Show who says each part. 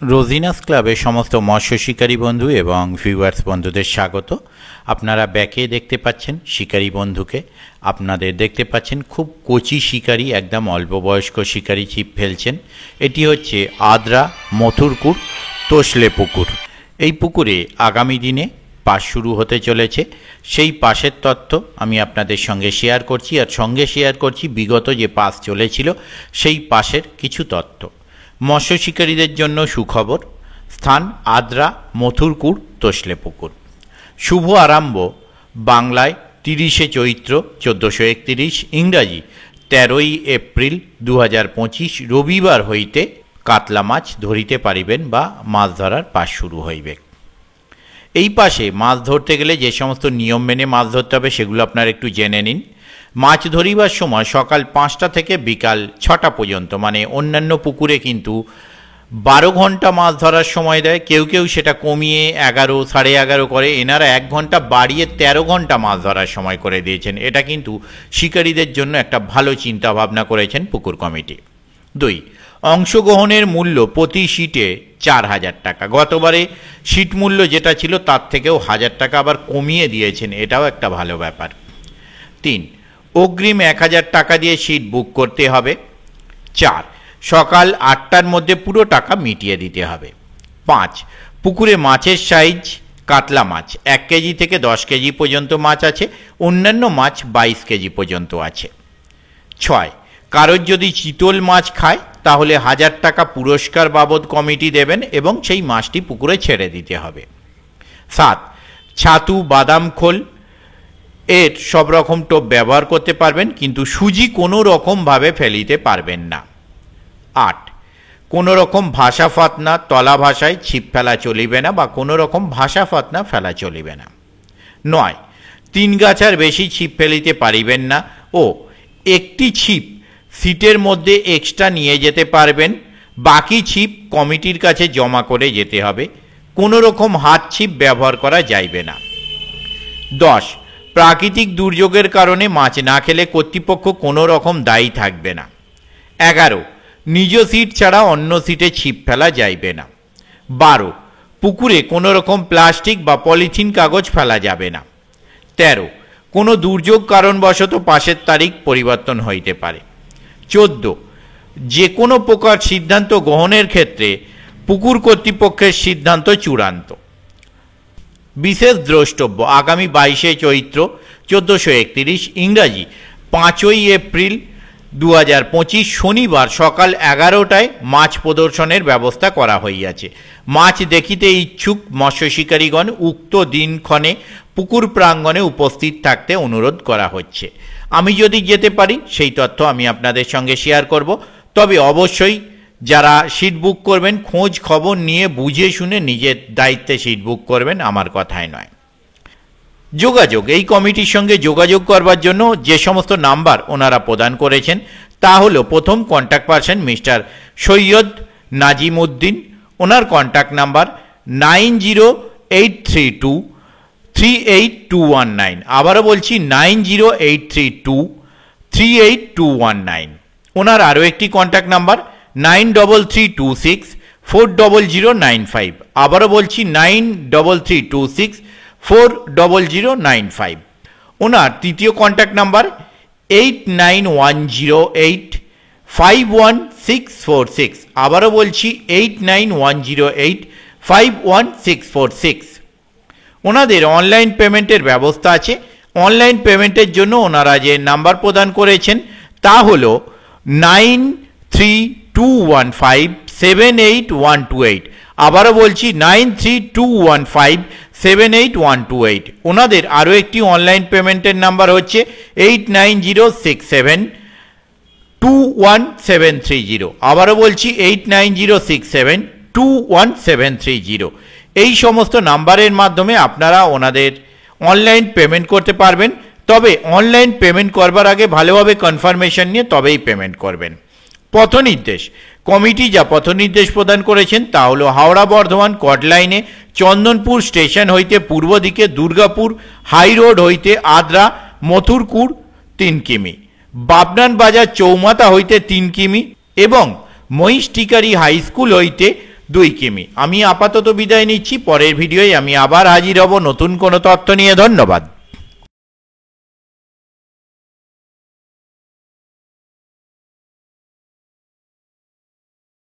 Speaker 1: রোজিনাস ক্লাবের সমস্ত মৎস্য শিকারী বন্ধু এবং ভিউয়ার্স বন্ধুদের স্বাগত। আপনারা ব্যাকে দেখতে পাচ্ছেন শিকারী বন্ধুকে। আপনাদের দেখতে পাচ্ছেন খুব কচি শিকারী, একদম অল্প বয়স্ক শিকারী ছিপ ফেলছেন। এটি হচ্ছে আদ্রা মথুরকুড় তোসলে পুকুর। এই পুকুরে আগামী দিনে পাস শুরু হতে চলেছে, সেই পাসের তথ্য আমি আপনাদের সঙ্গে শেয়ার করছি, আর সঙ্গে শেয়ার করছি বিগত যে পাস চলেছিল সেই পাসের কিছু তথ্য। মৎস্য শিকারীদের জন্য সুখবর, স্থান আদ্রা মথুরকুড় তোসলে পুকুর। শুভ আরম্ভ বাংলায় 30শে চৈত্র 1431, ইংরাজি 13ই এপ্রিল 2025 রবিবার হইতে কাতলা মাছ ধরিতে পারিবেন বা মাছ ধরার পাস শুরু হইবে। এই পাশে মাছ ধরতে গেলে যে সমস্ত নিয়ম মেনে মাছ ধরতে হবে সেগুলো আপনারা একটু জেনে নিন। মাছ ধরিবার সময় সকাল 5টা থেকে বিকাল 6টা পর্যন্ত, মানে অন্যান্য পুকুরে কিন্তু 12 ঘন্টা মাছ ধরার সময় দেয়, কেউ কেউ সেটা কমিয়ে 11, 11:30 করে, এনারা 1 ঘন্টা বাড়িয়ে 13 ঘন্টা মাছ ধরার সময় করে দিয়েছেন। এটা কিন্তু শিকারীদের জন্য একটা ভালো চিন্তা ভাবনা করেছেন পুকুর কমিটি। 2, অংশগ্রহণের মূল্য প্রতি সিটে 4000 টাকা। গতবারে সিট মূল্য যেটা ছিল তার থেকেও 1000 টাকা আবার কমিয়ে দিয়েছেন, এটাও একটা ভালো ব্যাপার। 3, অগ্রিম 1000 টাকা দিয়ে সিট বুক করতে হবে। 4, সকাল 8টার মধ্যে পুরো টাকা মিটিয়ে দিতে হবে। 5, পুকুরে মাছের সাইজ কাতলা মাছ 1 কেজি থেকে 10 কেজি পর্যন্ত মাছ আছে, অন্যান্য মাছ 22 কেজি পর্যন্ত আছে। 6, কারোর যদি চিতল মাছ খায় তাহলে 1000 টাকা পুরস্কার বাবদ কমিটি দেবেন এবং সেই মাছটি পুকুরে ছেড়ে দিতে হবে। 7, ছাতু বাদাম খোল এর সব রকম টোপ ব্যবহার করতে পারবেন, কিন্তু সুজি কোনো রকমভাবে ফেলিতে পারবেন না। 8, কোনো রকম ভাষা ফাতনা তলা ভাষায় ছিপ ফেলা চলিবে না বা কোনো রকম ভাষা ফাতনা ফেলা চলিবে না। 9, 3 গাছার বেশি ছিপ ফেলিতে পারিবেন না ও একটি ছিপ সিটের মধ্যে এক্সট্রা নিয়ে যেতে পারবেন, বাকি ছিপ কমিটির কাছে জমা করে যেতে হবে। কোনো রকম হাত ছিপ ব্যবহার করা যাইবে না। 10, প্রাকৃতিক দুর্যোগের কারণে মাছ না খেলে কর্তৃপক্ষ কোনো রকম দায়ী থাকবে না। 11, নিজ সিট ছাড়া অন্য সিটে ছিপ ফেলা যাইবে না। 12, পুকুরে কোনো রকম প্লাস্টিক বা পলিথিন কাগজ ফেলা যাবে না। 13, কোনো দুর্যোগ কারণবশত পাসের তারিখ পরিবর্তন হইতে পারে। 14, যে কোনো প্রকার সিদ্ধান্ত গ্রহণের ক্ষেত্রে পুকুর কর্তৃপক্ষের সিদ্ধান্ত চূড়ান্ত। বিশেষ দ্রষ্টব্য আগামী 22শে চৈত্র 1431, ইংরাজি 5ই এপ্রিল 2025 শনিবার সকাল 11টায় মাছ প্রদর্শনের ব্যবস্থা করা হইয়াছে। মাছ দেখিতে ইচ্ছুক মৎস্য শিকারীগণ উক্ত দিনক্ষণে পুকুর প্রাঙ্গণে উপস্থিত থাকতে অনুরোধ করা হচ্ছে। আমি যদি যেতে পারি সেই তথ্য আমি আপনাদের সঙ্গে শেয়ার করব, তবে অবশ্যই যারা সিট বুক করবেন খোঁজ খবর নিয়ে বুঝে শুনে নিজের দায়িত্বে সিট বুক করবেন, আমার কথায় নয়। যোগাযোগ, এই কমিটির সঙ্গে যোগাযোগ করবার জন্য যে সমস্ত নাম্বার ওনারা প্রদান করেছেন তা হলো, প্রথম contact person Mister Syed Nazim Uddin, ওনার কন্ট্যাক্ট নাম্বার 9083238219। আবারও বলছি 9083238219। ওনার আরও একটি কন্ট্যাক্ট নাম্বার 9332640095। আবারও বলছি 9332640095। ওনার তৃতীয় কন্ট্যাক্ট নাম্বার 8910851646। আবারও বলছি 8910851646। ওনাদের অনলাইন পেমেন্টের ব্যবস্থা আছে। অনলাইন পেমেন্টের জন্য ওনারা যে নাম্বার প্রদান করেছেন তা হলো 9321578128। আবারও বলছি 9321578128। ওনাদের আরও একটি অনলাইন পেমেন্টের নাম্বার হচ্ছে 8906721730। আবারও বলছি 8906721730। এই সমস্ত নাম্বারের মাধ্যমে আপনারা ওনাদের অনলাইন পেমেন্ট করতে পারবেন, তবে অনলাইন পেমেন্ট করবার আগে ভালোভাবে কনফার্মেশন নিয়ে তবেই পেমেন্ট করবেন। পথনির্দেশ, কমিটি যা পথনির্দেশ প্রদান করেছেন তা হলো হাওড়া বর্ধমান কট লাইনে চন্দনপুর স্টেশন হইতে পূর্ব দিকে দুর্গাপুর হাই রোড হইতে আদ্রা মথুরকুড় 3 কিমি, বাবনান বাজার চৌমাথা হইতে 3 কিমি এবং মহিষ টিকারি হাই স্কুল হইতে 2 কিমি। আমি আপাতত বিদায় নিচ্ছি, পরের ভিডিওয় আমি আবার হাজির হব নতুন কোনো তথ্য নিয়ে। ধন্যবাদ।